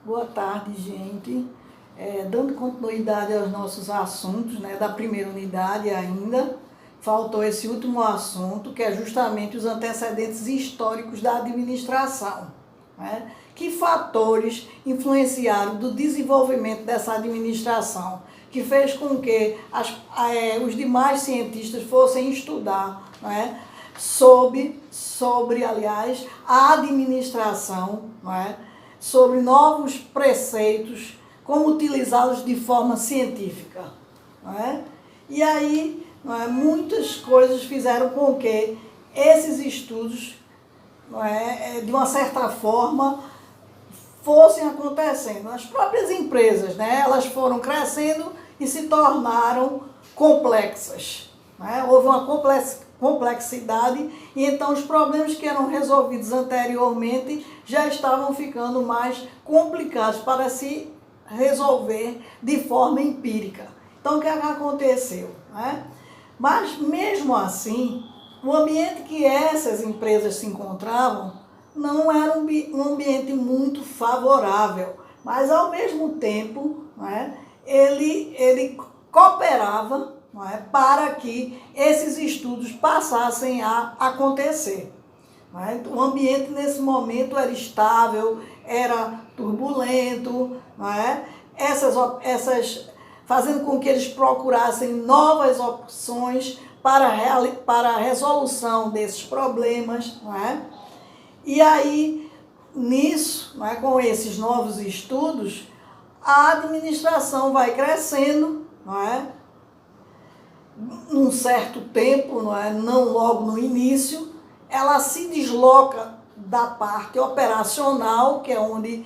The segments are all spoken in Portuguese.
Boa tarde, gente. Dando continuidade aos nossos assuntos, né, da primeira unidade ainda, faltou esse último assunto, que é justamente os antecedentes históricos da administração. Né? Que fatores influenciaram do desenvolvimento dessa administração, que fez com que os demais cientistas fossem estudar, né, sobre, aliás, a administração, né, sobre novos preceitos, como utilizá-los de forma científica. Não é? E aí, não é, muitas coisas fizeram com que esses estudos, não é, de uma certa forma, fossem acontecendo. As próprias empresas, né, elas foram crescendo e se tornaram complexas. Né? Houve uma complexidade e então os problemas que eram resolvidos anteriormente já estavam ficando mais complicados para se resolver de forma empírica. Então, o que aconteceu? Né? Mas, mesmo assim, o ambiente que essas empresas se encontravam não era um ambiente muito favorável, mas, ao mesmo tempo, né, ele cooperava, não é, para que esses estudos passassem a acontecer. Não é? O ambiente, nesse momento, era estável, era turbulento, não é? Fazendo com que eles procurassem novas opções para a resolução desses problemas. Não é? E aí, nisso, não é, com esses novos estudos, a administração vai crescendo, não é? Num certo tempo, não é? Não logo no início, ela se desloca da parte operacional, que é onde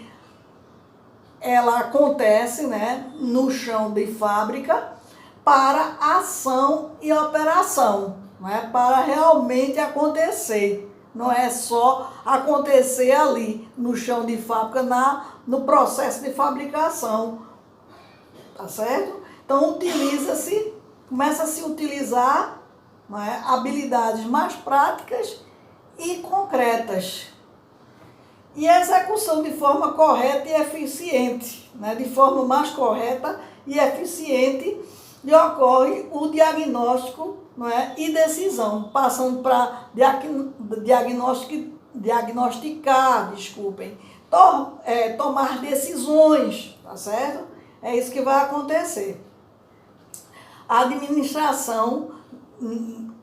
ela acontece, né, no chão de fábrica, para ação e operação, não é? Para realmente acontecer. Não é só acontecer ali no chão de fábrica, no processo de fabricação. Tá certo? Então, começa a se utilizar, não é, habilidades mais práticas e concretas. E a execução de forma correta e eficiente, né? De forma mais correta e eficiente, e ocorre o diagnóstico, não é, e decisão, passando para diagnosticar, tomar decisões, tá certo? É isso que vai acontecer. A administração,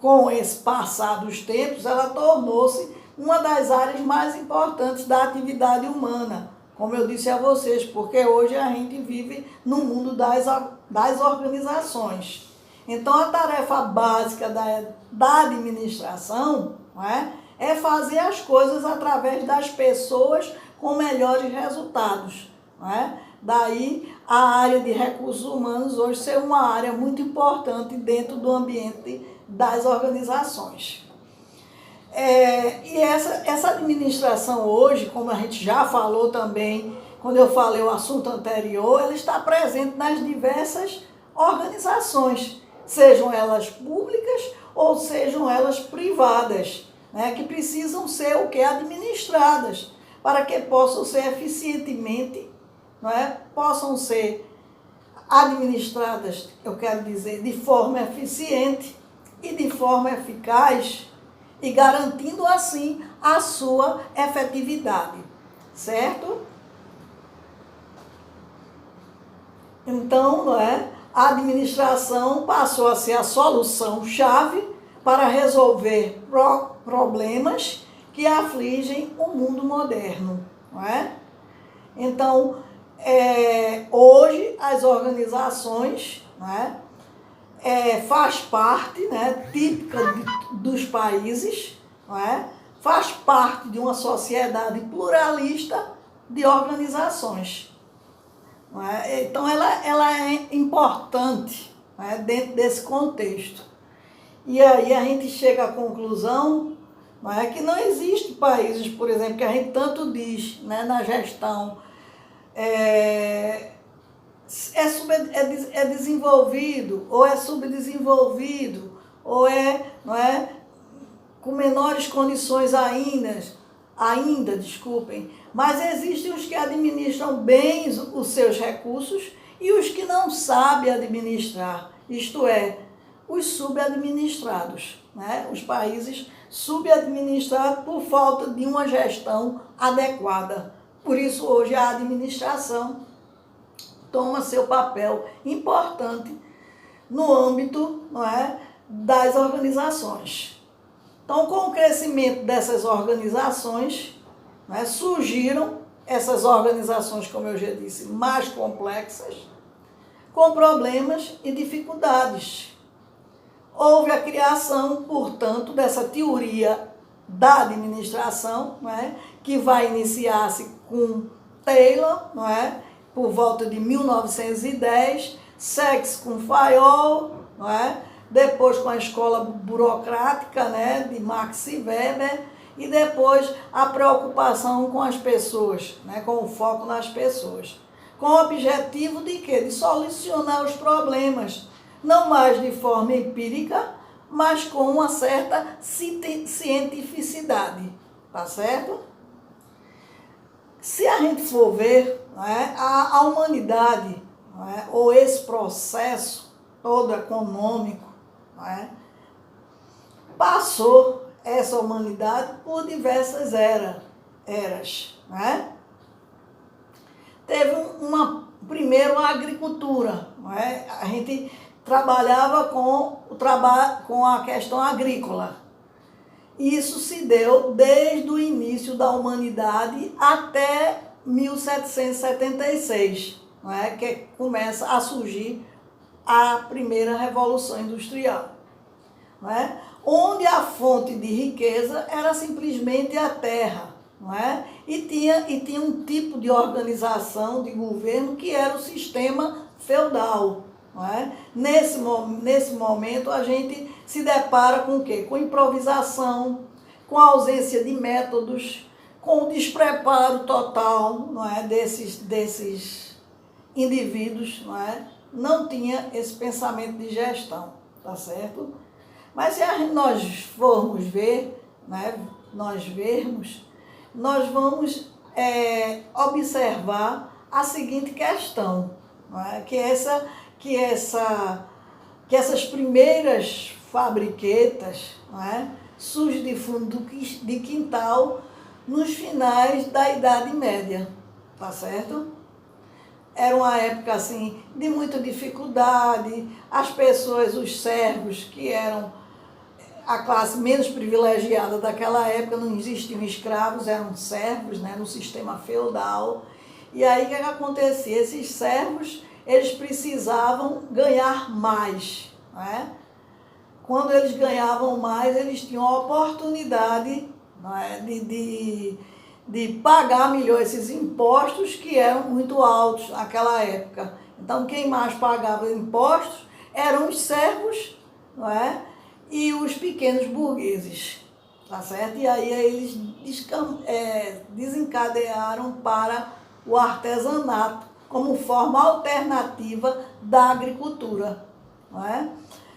com esse passar dos tempos, ela tornou-se uma das áreas mais importantes da atividade humana, como eu disse a vocês, porque hoje a gente vive no mundo das organizações. Então, a tarefa básica da administração, não é fazer as coisas através das pessoas com melhores resultados. Não é? Daí, a área de recursos humanos hoje ser uma área muito importante dentro do ambiente das organizações. E essa administração hoje, como a gente já falou também, quando eu falei o assunto anterior, ela está presente nas diversas organizações, sejam elas públicas ou sejam elas privadas, né, que precisam ser administradas, para que possam ser eficientemente, não é, possam ser administradas, eu quero dizer, de forma eficiente e de forma eficaz, e garantindo assim a sua efetividade, certo? Então, não é, a administração passou a ser a solução-chave para resolver problemas que afligem o mundo moderno, não é? Então, hoje as organizações, não é, faz parte, né, típica dos países, não é? Faz parte de uma sociedade pluralista de organizações. Não é? Então, ela é importante, não é, dentro desse contexto. E aí a gente chega à conclusão, não é, que não existe países, por exemplo, que a gente tanto diz, né, na gestão, desenvolvido, ou é subdesenvolvido, ou não é, com menores condições ainda, desculpem, mas existem os que administram bem os seus recursos e os que não sabem administrar, isto é, os subadministrados, né? Os países subadministrados por falta de uma gestão adequada. Por isso, hoje, a administração toma seu papel importante no âmbito, não é, das organizações. Então, com o crescimento dessas organizações, né, surgiram essas organizações, como eu já disse, mais complexas, com problemas e dificuldades. Houve a criação, portanto, dessa teoria da administração, não é, que vai iniciar-se com Taylor, não é, por volta de 1910, segue-se com Fayol, não é, depois com a escola burocrática, né, de Max Weber, e depois a preocupação com as pessoas, né, com o foco nas pessoas. Com o objetivo de quê? De solucionar os problemas, não mais de forma empírica, mas com uma certa cientificidade, tá certo? Se a gente for ver, né, a humanidade, né, ou esse processo todo econômico, né, passou essa humanidade por diversas eras. Né? Teve primeiro a agricultura, né? A gente trabalhava com a questão agrícola. Isso se deu desde o início da humanidade até 1776, né? Que começa a surgir a primeira Revolução Industrial, né? Onde a fonte de riqueza era simplesmente a terra, não é? E tinha um tipo de organização de governo que era o sistema feudal. Não é? Nesse momento a gente se depara com o quê? Com improvisação, com a ausência de métodos, com o despreparo total, não é? desses indivíduos, não é? Não tinha esse pensamento de gestão, tá certo? Mas se nós formos ver, né, nós vamos observar a seguinte questão, não é? que essas primeiras fabriquetas, não é? Surgem de fundo de quintal nos finais da Idade Média, tá certo? Era uma época assim de muita dificuldade, as pessoas, os servos, que eram a classe menos privilegiada daquela época, não existiam escravos, eram servos, né, no sistema feudal. E aí o que acontecia? Esses servos, eles precisavam ganhar mais, né? Quando eles ganhavam mais, eles tinham a oportunidade, né, de pagar melhor esses impostos que eram muito altos naquela época. Então, quem mais pagava impostos eram os servos, não é? E os pequenos burgueses, tá certo? E aí eles desencadearam para o artesanato como forma alternativa da agricultura, não é?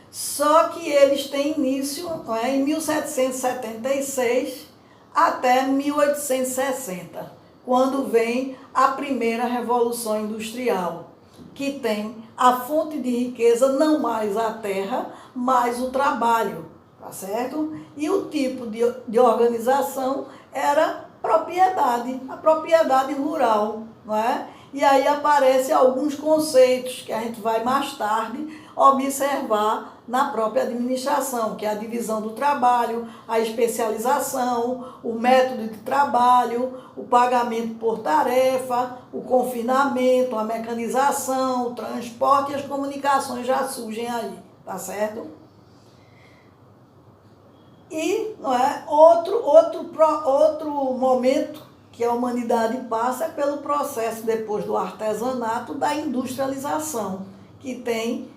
Só que eles têm início, não é, em 1776 até 1860, quando vem a primeira Revolução Industrial, que tem a fonte de riqueza não mais a terra, mas o trabalho, tá certo? E o tipo de organização era propriedade, a propriedade rural, não é? E aí aparecem alguns conceitos que a gente vai mais tarde observar na própria administração, que é a divisão do trabalho, a especialização, o método de trabalho, o pagamento por tarefa, o confinamento, a mecanização, o transporte e as comunicações já surgem aí, tá certo? E não é, outro momento que a humanidade passa é pelo processo, depois do artesanato, da industrialização, que tem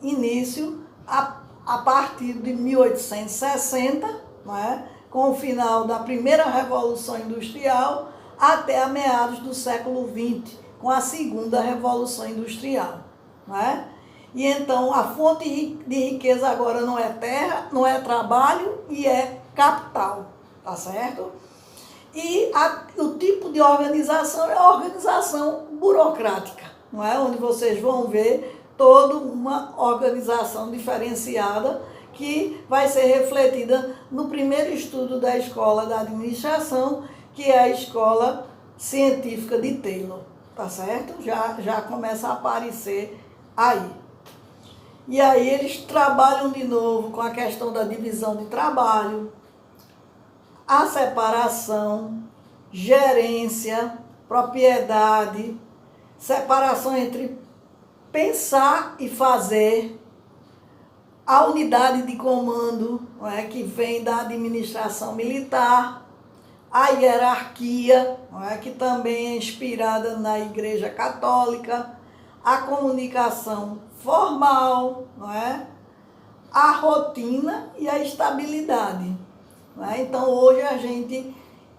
início a partir de 1860, não é? Com o final da primeira Revolução Industrial, até a meados do século XX, com a segunda Revolução Industrial. Não é? E então a fonte de riqueza agora não é terra, não é trabalho e é capital, tá certo? E o tipo de organização é a organização burocrática, não é? Onde vocês vão ver toda uma organização diferenciada que vai ser refletida no primeiro estudo da Escola da Administração, que é a Escola Científica de Taylor, tá certo? Já começa a aparecer aí. E aí eles trabalham de novo com a questão da divisão de trabalho, a separação, gerência, propriedade, separação entre pensar e fazer, a unidade de comando, não é, que vem da administração militar, a hierarquia, não é, que também é inspirada na Igreja Católica, a comunicação formal, não é, a rotina e a estabilidade. Não é? Então, hoje a gente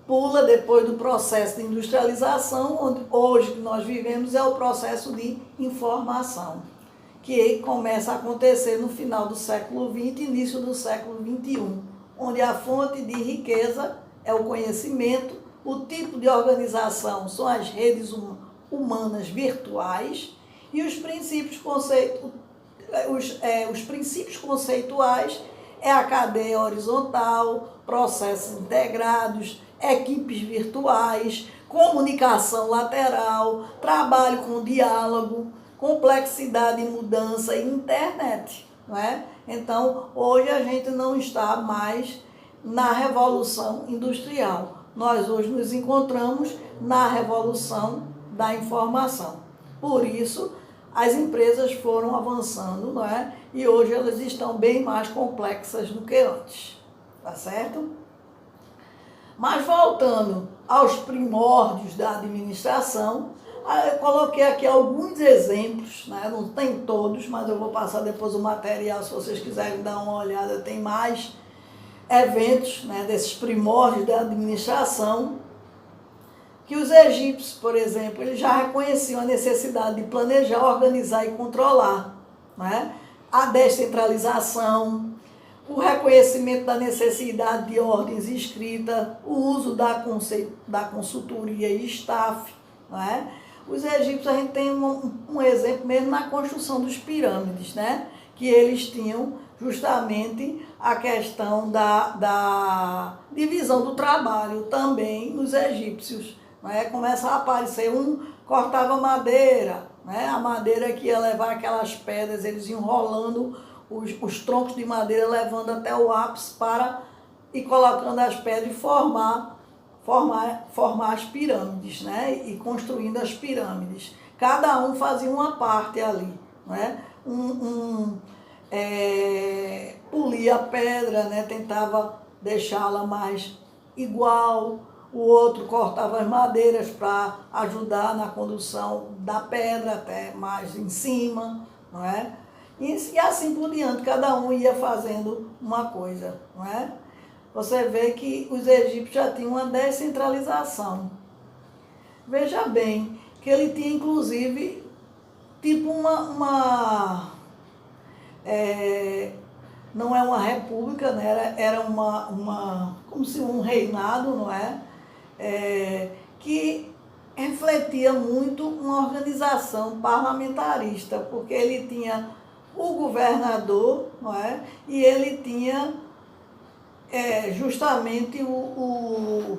pula depois do processo de industrialização, onde hoje que nós vivemos é o processo de informação, que começa a acontecer no final do século XX, início do século XXI, onde a fonte de riqueza é o conhecimento, o tipo de organização são as redes humanas virtuais e os princípios conceituais é a cadeia horizontal, processos integrados, equipes virtuais, comunicação lateral, trabalho com diálogo, complexidade e mudança e internet, não é? Então, hoje a gente não está mais na revolução industrial. Nós hoje nos encontramos na revolução da informação. Por isso, as empresas foram avançando, não é? E hoje elas estão bem mais complexas do que antes, tá certo? Mas voltando aos primórdios da administração, eu coloquei aqui alguns exemplos, né? Não tem todos, mas eu vou passar depois o material, se vocês quiserem dar uma olhada, tem mais eventos, né, desses primórdios da administração, que os egípcios, por exemplo, eles já reconheciam a necessidade de planejar, organizar e controlar, né? A descentralização, o reconhecimento da necessidade de ordens escritas, o uso da consultoria e staff, né? Os egípcios, a gente tem um exemplo mesmo na construção dos pirâmides, né? Que eles tinham justamente a questão da divisão do trabalho também nos egípcios. Né? Começa a aparecer cortava madeira, né? A madeira que ia levar aquelas pedras, eles iam enrolando os troncos de madeira, levando até o ápice e colocando as pedras e formar as pirâmides, né? E construindo as pirâmides. Cada um fazia uma parte ali, né? Polia a pedra, né? Tentava deixá-la mais igual, o outro cortava as madeiras para ajudar na condução da pedra até mais em cima, não é? E assim por diante, cada um ia fazendo uma coisa, não é? Você vê que os egípcios já tinham uma descentralização. Veja bem, que ele tinha inclusive tipo não é uma república, né? Era como se um reinado, não é? Que refletia muito uma organização parlamentarista, porque ele tinha o governador, não é? E ele tinha justamente o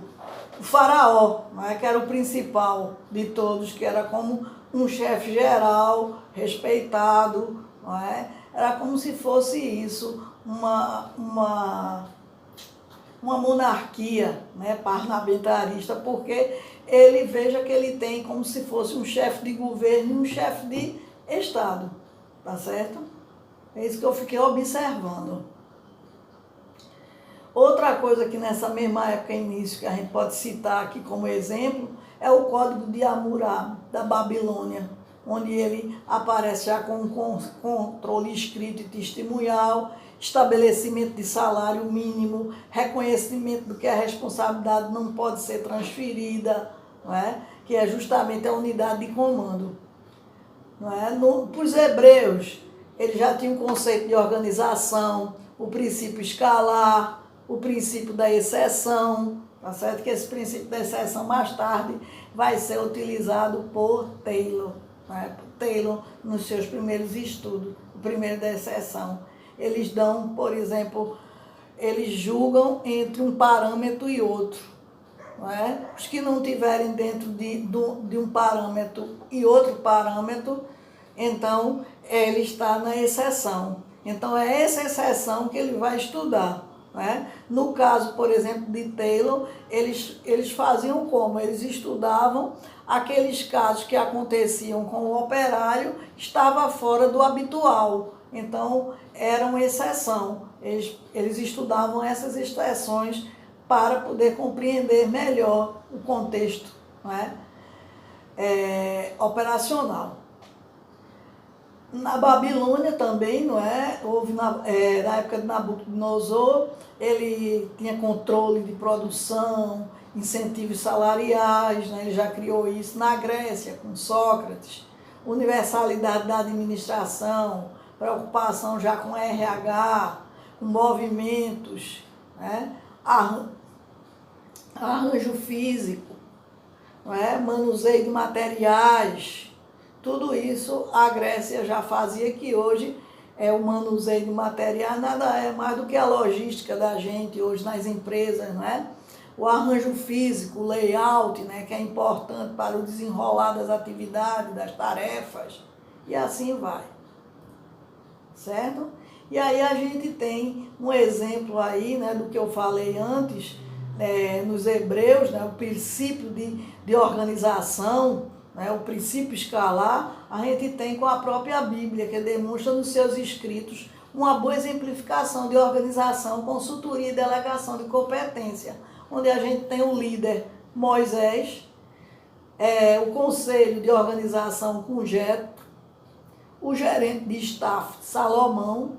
faraó, não é? Que era o principal de todos, que era como um chefe geral, respeitado, não é? Era como se fosse isso, uma monarquia, né, parlamentarista, porque veja que ele tem como se fosse um chefe de governo e um chefe de Estado, tá certo? É isso que eu fiquei observando. Outra coisa que nessa mesma época, início, que a gente pode citar aqui como exemplo, é o Código de Hammurabi, da Babilônia, onde ele aparece já com um controle escrito e testemunhal, estabelecimento de salário mínimo, reconhecimento do que a responsabilidade não pode ser transferida, não é? Que é justamente a unidade de comando. Não é? Para os hebreus, eles já tinham um conceito de organização, o princípio escalar, o princípio da exceção, tá certo? Que esse princípio da exceção mais tarde vai ser utilizado por Taylor, né? Taylor, nos seus primeiros estudos, o primeiro da exceção. Eles dão, por exemplo, eles julgam entre um parâmetro e outro. Não é? Os que não tiverem dentro de um parâmetro e outro parâmetro, então ele está na exceção. Então é essa exceção que ele vai estudar. Não é? No caso, por exemplo, de Taylor, eles faziam como? Eles estudavam aqueles casos que aconteciam com o operário, estava fora do habitual. Então, era uma exceção. Eles estudavam essas exceções para poder compreender melhor o contexto, não é? Operacional. Na Babilônia também, não é? Houve na época de Nabucodonosor, ele tinha controle de produção, incentivos salariais, né? Ele já criou isso na Grécia, com Sócrates, universalidade da administração, preocupação já com RH, com movimentos, né? Arranjo físico, não é? Manuseio de materiais, tudo isso a Grécia já fazia, que hoje o manuseio de materiais nada é mais do que a logística da gente hoje nas empresas, não é? O arranjo físico, o layout, né, que é importante para o desenrolar das atividades, das tarefas, e assim vai, certo? E aí a gente tem um exemplo aí, né, do que eu falei antes, nos Hebreus, né, o princípio de organização, né, o princípio escalar, a gente tem com a própria Bíblia, que demonstra nos seus escritos uma boa exemplificação de organização, consultoria e delegação de competência, onde a gente tem o líder Moisés, o conselho de organização com Jetro, o gerente de staff Salomão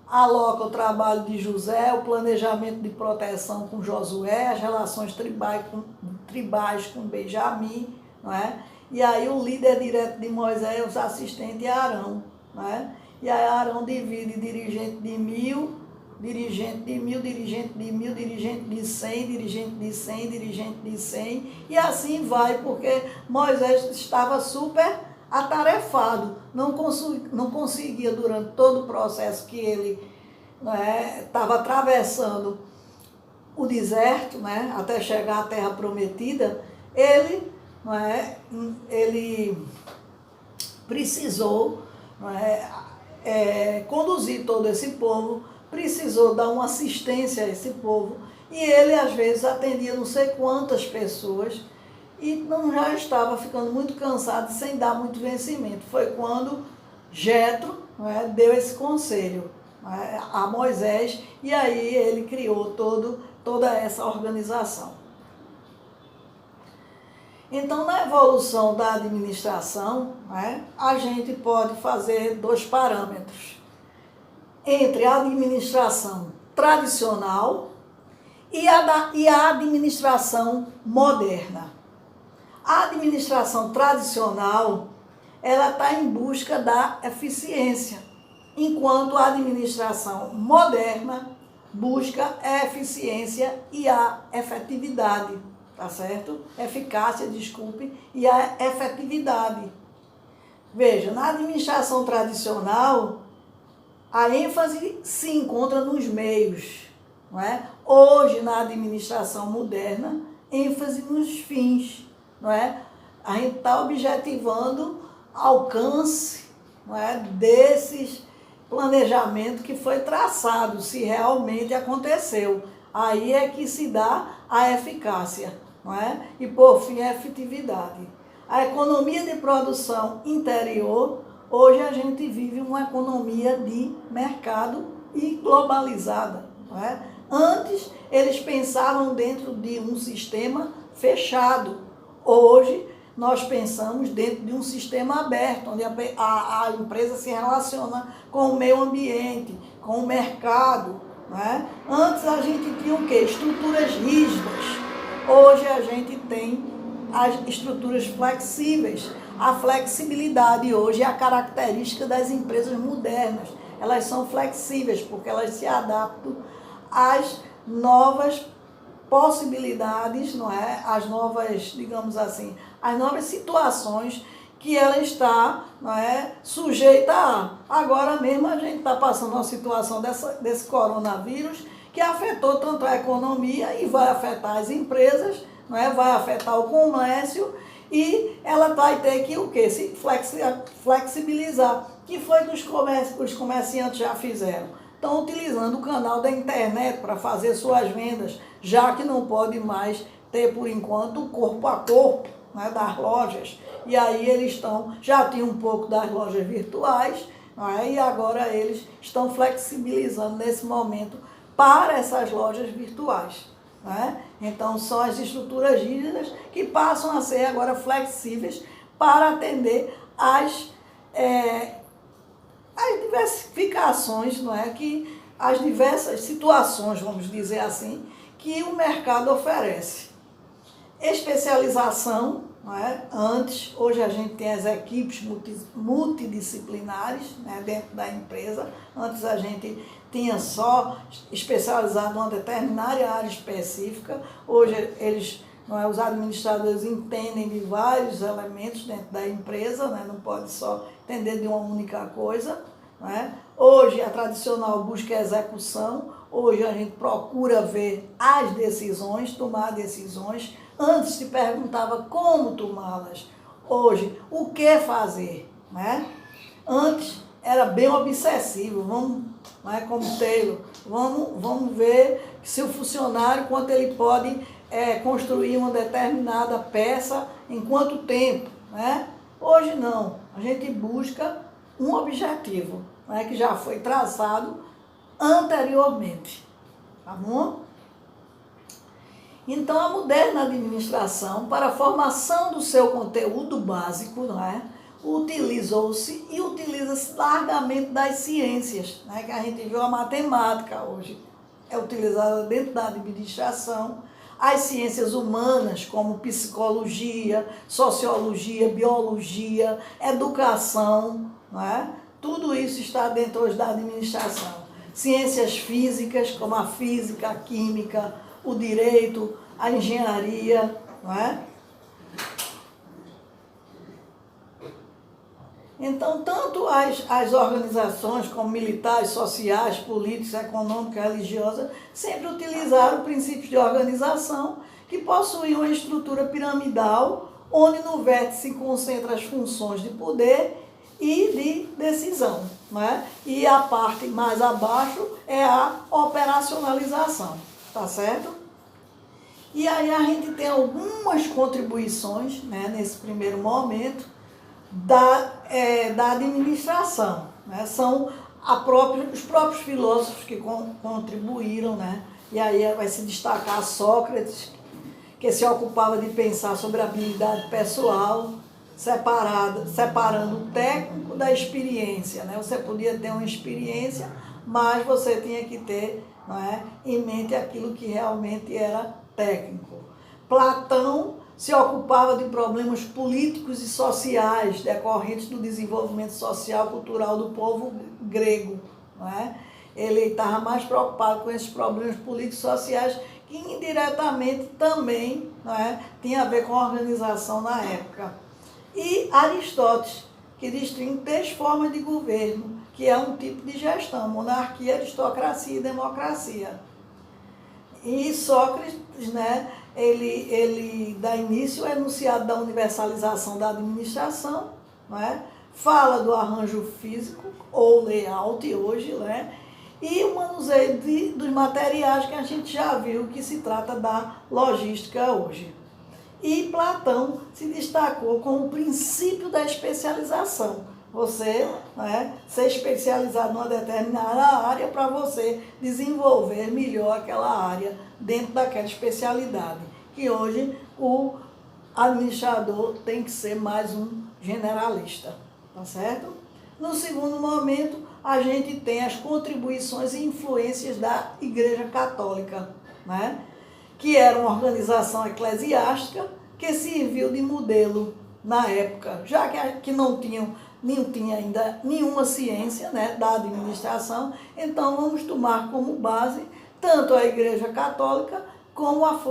aloca o trabalho de José, o planejamento de proteção com Josué, as relações tribais com Benjamim, não é? E aí o líder direto de Moisés é os assistentes de Arão, não é? E aí Arão divide dirigente de 1.000, dirigente de 1.000, dirigente de 1.000, dirigente de 100, dirigente de 100, dirigente de 100, e assim vai, porque Moisés estava super atarefado, não conseguia durante todo o processo que ele estava atravessando o deserto, né, até chegar à terra prometida, ele precisou conduzir todo esse povo, precisou dar uma assistência a esse povo, e ele às vezes atendia não sei quantas pessoas, e já estava ficando muito cansado, sem dar muito vencimento. Foi quando Jetro deu esse conselho a Moisés, e aí ele criou toda essa organização. Então, na evolução da administração, a gente pode fazer 2 parâmetros. Entre a administração tradicional e a administração moderna. A administração tradicional, ela está em busca da eficiência, enquanto a administração moderna busca a eficiência e a efetividade, tá certo? Eficácia, desculpe, e a efetividade. Veja, na administração tradicional, a ênfase se encontra nos meios, não é? Hoje, na administração moderna, ênfase nos fins. Não é? A gente está objetivando alcance, não é, desses planejamentos que foi traçado, se realmente aconteceu. Aí é que se dá a eficácia, não é? E por fim a efetividade. A economia de produção interior, hoje a gente vive uma economia de mercado e globalizada, não é? Antes eles pensavam dentro de um sistema fechado. Hoje, nós pensamos dentro de um sistema aberto, onde a empresa se relaciona com o meio ambiente, com o mercado. Né? Antes a gente tinha o quê? Estruturas rígidas. Hoje a gente tem as estruturas flexíveis. A flexibilidade hoje é a característica das empresas modernas. Elas são flexíveis porque elas se adaptam às novas possibilidades, não é? As novas, digamos assim, as novas situações que ela está, não é, sujeita a. Agora mesmo a gente está passando uma situação desse coronavírus que afetou tanto a economia e vai afetar as empresas, não é? Vai afetar o comércio e ela vai ter que o quê? Se flexibilizar, que foi que os comerciantes já fizeram. Estão utilizando o canal da internet para fazer suas vendas, já que não pode mais ter, por enquanto, o corpo a corpo, né, das lojas. E aí eles já tinham um pouco das lojas virtuais, né, e agora eles estão flexibilizando nesse momento para essas lojas virtuais. Né? Então, são as estruturas rígidas que passam a ser agora flexíveis para atender as diversificações, não é? As diversas situações, vamos dizer assim, que o mercado oferece. Especialização, não é? Hoje a gente tem as equipes multidisciplinares, né, dentro da empresa. Antes a gente tinha só especializado em uma determinada área específica. Hoje eles, não é, os administradores entendem de vários elementos dentro da empresa, né, não pode só entender de uma única coisa. Não é? Hoje a tradicional busca a execução, hoje a gente procura ver as decisões, tomar decisões. Antes se perguntava como tomá-las, hoje o que fazer, né? Antes era bem obsessivo, como Taylor, vamos ver se o funcionário, quanto ele pode construir uma determinada peça, em quanto tempo, né? Hoje não, a gente busca um objetivo, né, que já foi traçado anteriormente, tá bom? Então, a moderna administração, para a formação do seu conteúdo básico, não é? Utilizou-se e utiliza-se largamente das ciências, né? Que a gente viu a matemática hoje, é utilizada dentro da administração, as ciências humanas, como psicologia, sociologia, biologia, educação, não é? Tudo isso está dentro hoje da administração. Ciências físicas, como a física, a química, o direito, a engenharia, não é? Então, tanto as organizações como militares, sociais, políticas, econômicas, religiosas, sempre utilizaram princípios de organização que possuem uma estrutura piramidal, onde no vértice se concentram as funções de poder e de decisão, né? E a parte mais abaixo é a operacionalização, tá certo? E aí a gente tem algumas contribuições, né, nesse primeiro momento da administração, né? São os próprios filósofos que contribuíram, né? E aí vai se destacar Sócrates, que se ocupava de pensar sobre a habilidade pessoal, separando o técnico da experiência, né? Você podia ter uma experiência, mas você tinha que ter, não é, em mente aquilo que realmente era técnico. Platão se ocupava de problemas políticos e sociais decorrentes do desenvolvimento social e cultural do povo grego, não é? Ele estava mais preocupado com esses problemas políticos e sociais que indiretamente também, não é, tinha a ver com a organização na época. E Aristóteles, que distingue 3 formas de governo, que é um tipo de gestão: monarquia, aristocracia e democracia. E Sócrates, né, ele dá início ao enunciado da universalização da administração, não é? Fala do arranjo físico, ou layout hoje, né? E o manuseio dos materiais, que a gente já viu que se trata da logística hoje. E Platão se destacou com o princípio da especialização. Você, né, ser especializado numa determinada área para você desenvolver melhor aquela área dentro daquela especialidade. Que hoje o administrador tem que ser mais um generalista, tá certo? No segundo momento, a gente tem as contribuições e influências da Igreja Católica, né? Que era uma organização eclesiástica que serviu de modelo na época, já que não tinha ainda nenhuma ciência, né, da administração. Então vamos tomar como base tanto a Igreja Católica como as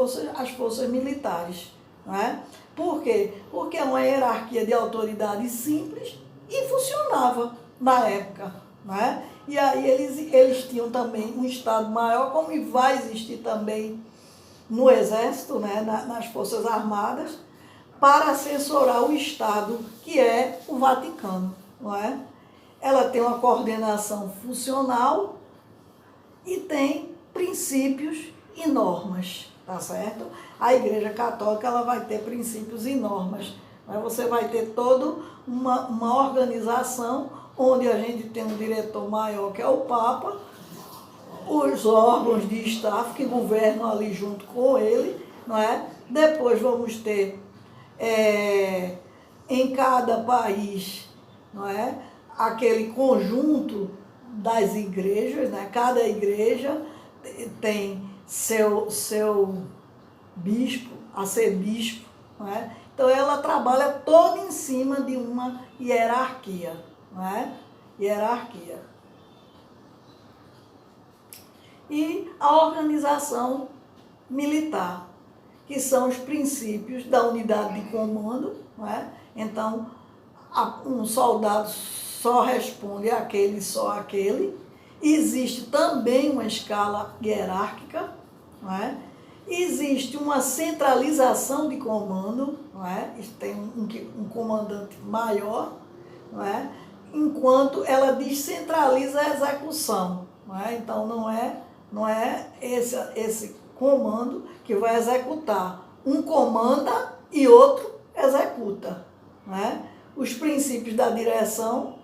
forças militares. Não é? Por quê? Porque é uma hierarquia de autoridade simples e funcionava na época. Não é? E aí eles tinham também um Estado maior, como vai existir também no Exército, né, nas Forças Armadas, para assessorar o Estado, que é o Vaticano. Não é? Ela tem uma coordenação funcional e tem princípios e normas, tá certo? A Igreja Católica ela vai ter princípios e normas. Você vai ter toda uma organização onde a gente tem um diretor maior, que é o Papa, os órgãos de staff que governam ali junto com ele, não é? Depois vamos ter em cada país, não é? Aquele conjunto das igrejas, né? Cada igreja tem seu bispo, arcebispo, não é? Então ela trabalha toda em cima de uma hierarquia, não é? Hierarquia. E a organização militar, que são os princípios da unidade de comando, não é? Então, um soldado só responde àquele, só àquele. Existe também uma escala hierárquica, não é? Existe uma centralização de comando, não é? Tem um comandante maior, não é? Enquanto ela descentraliza a execução, não é? Então não é esse comando que vai executar. Um comanda e outro executa, não é? Os princípios da direção,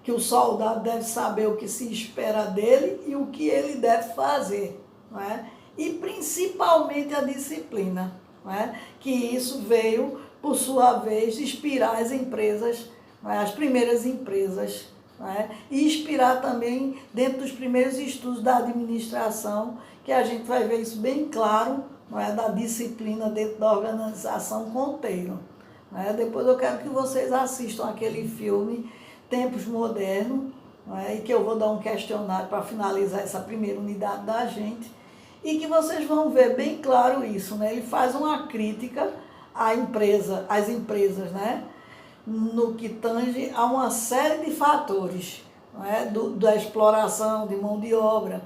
que o soldado deve saber o que se espera dele e o que ele deve fazer, não é? E principalmente a disciplina, não é? Que isso veio, por sua vez, inspirar as empresas, não é? As primeiras empresas, não é? E inspirar também dentro dos primeiros estudos da administração, que a gente vai ver isso bem claro, não é? Da disciplina dentro da organização Conteiro. Não é? Depois eu quero que vocês assistam aquele filme Tempos Modernos, não é? E que eu vou dar um questionário para finalizar essa primeira unidade da gente, e que vocês vão ver bem claro isso, né? Ele faz uma crítica às empresas, né? No que tange a uma série de fatores, não é? Da exploração de mão de obra.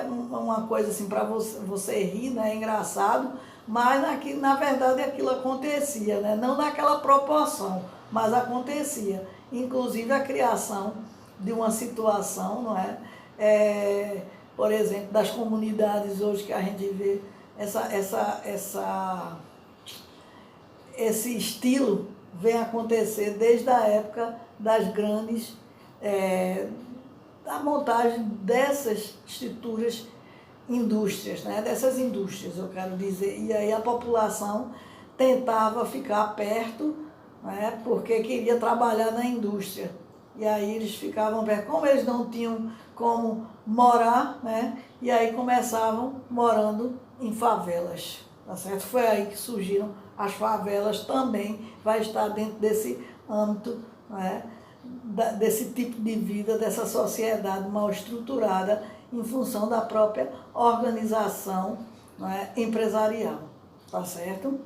Uma coisa assim para você rir, né? É engraçado, mas na verdade aquilo acontecia, né? Não naquela proporção, mas acontecia. Inclusive a criação de uma situação, não é? Por exemplo, das comunidades hoje que a gente vê esse estilo vem acontecer desde a época das grandes, da montagem dessas estruturas, indústrias, né? Dessas indústrias, eu quero dizer. E aí a população tentava ficar perto, né? Porque queria trabalhar na indústria. E aí eles ficavam perto, como eles não tinham como morar, né? E aí começavam morando em favelas, tá certo? Foi aí que surgiram as favelas, também vai estar dentro desse âmbito, né? Desse tipo de vida, dessa sociedade mal estruturada em função da própria organização, né, empresarial, tá certo?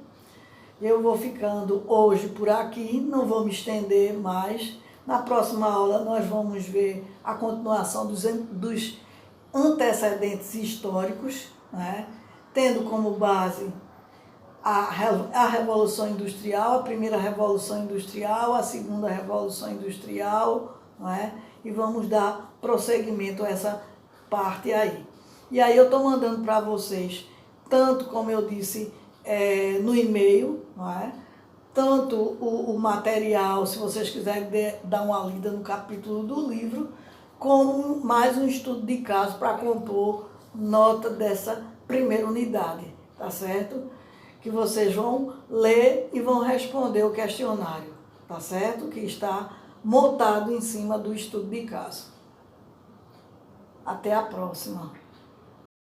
Eu vou ficando hoje por aqui, não vou me estender mais. Na próxima aula nós vamos ver a continuação dos antecedentes históricos, né? Tendo como base a Revolução Industrial, a primeira Revolução Industrial, a segunda Revolução Industrial, não é? E vamos dar prosseguimento a essa parte aí. E aí eu estou mandando para vocês, tanto como eu disse no e-mail, não é? Tanto o material, se vocês quiserem dar uma lida no capítulo do livro, como mais um estudo de caso para compor nota dessa primeira unidade, tá certo? Que vocês vão ler e vão responder o questionário, tá certo? Que está montado em cima do estudo de caso. Até a próxima.